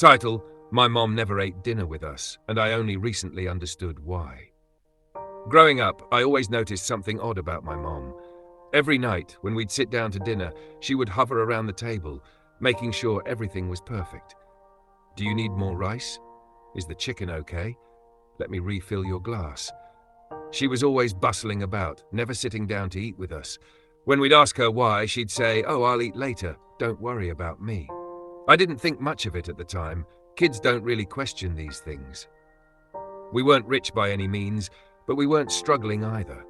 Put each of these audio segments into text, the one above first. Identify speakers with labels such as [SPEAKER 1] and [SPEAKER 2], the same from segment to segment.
[SPEAKER 1] Title: My Mom Never Ate Dinner With Us, and I Only Recently Understood Why. Growing up, I always noticed something odd about my mom. Every night, when we'd sit down to dinner, she would hover around the table, making sure everything was perfect. Do you need more rice? Is the chicken okay? Let me refill your glass. She was always bustling about, never sitting down to eat with us. When we'd ask her why, she'd say, "Oh, I'll eat later. Don't worry about me." I didn't think much of it at the time. Kids don't really question these things. We weren't rich by any means, but we weren't struggling either.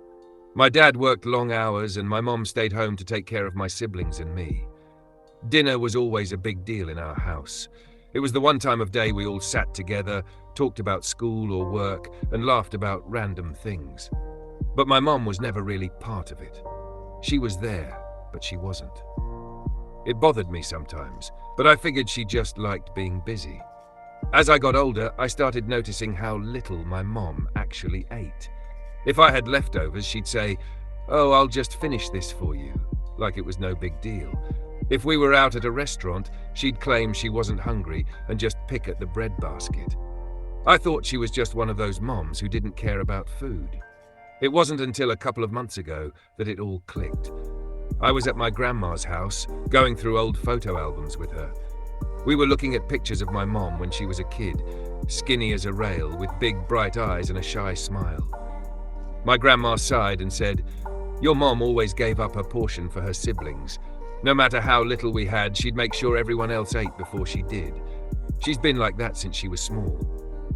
[SPEAKER 1] My dad worked long hours and my mom stayed home to take care of my siblings and me. Dinner was always a big deal in our house. It was the one time of day we all sat together, talked about school or work, and laughed about random things. But my mom was never really part of it. She was there, but she wasn't. It bothered me sometimes, but I figured she just liked being busy. As I got older, I started noticing how little my mom actually ate. If I had leftovers, she'd say, "Oh, I'll just finish this for you," like it was no big deal. If we were out at a restaurant, she'd claim she wasn't hungry and just pick at the bread basket. I thought she was just one of those moms who didn't care about food. It wasn't until a couple of months ago that it all clicked. I was at my grandma's house, going through old photo albums with her. We were looking at pictures of my mom when she was a kid, skinny as a rail, with big bright eyes and a shy smile. My grandma sighed and said, "Your mom always gave up her portion for her siblings. No matter how little we had, she'd make sure everyone else ate before she did. She's been like that since she was small."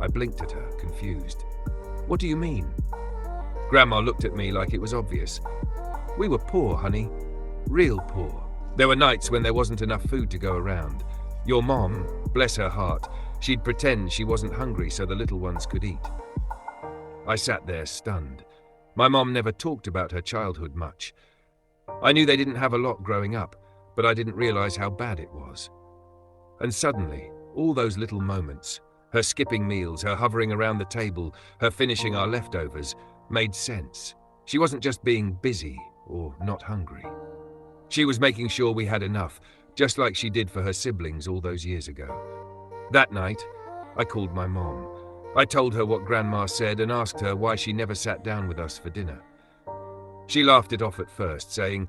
[SPEAKER 1] I blinked at her, confused. "What do you mean?" Grandma looked at me like it was obvious. "We were poor, honey. Real poor. There were nights when there wasn't enough food to go around. Your mom, bless her heart, she'd pretend she wasn't hungry so the little ones could eat." I sat there stunned. My mom never talked about her childhood much. I knew they didn't have a lot growing up, but I didn't realize how bad it was. And suddenly, all those little moments, her skipping meals, her hovering around the table, her finishing our leftovers, made sense. She wasn't just being busy or not hungry. She was making sure we had enough, just like she did for her siblings all those years ago. That night, I called my mom. I told her what Grandma said and asked her why she never sat down with us for dinner. She laughed it off at first, saying,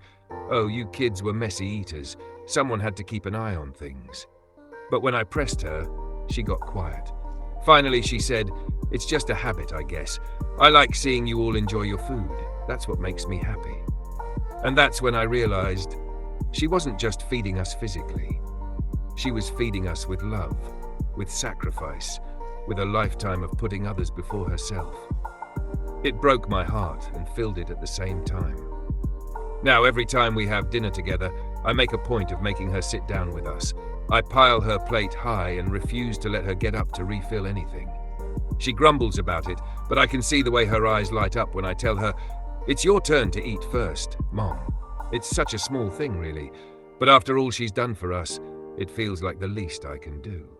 [SPEAKER 1] "Oh, you kids were messy eaters. Someone had to keep an eye on things." But when I pressed her, she got quiet. Finally, she said, "It's just a habit, I guess. I like seeing you all enjoy your food. That's what makes me happy." And that's when I realized she wasn't just feeding us physically. She was feeding us with love, with sacrifice, with a lifetime of putting others before herself. It broke my heart and filled it at the same time. Now, every time we have dinner together, I make a point of making her sit down with us. I pile her plate high and refuse to let her get up to refill anything. She grumbles about it, but I can see the way her eyes light up when I tell her, "It's your turn to eat first, Mom." It's such a small thing, really, but after all she's done for us, it feels like the least I can do.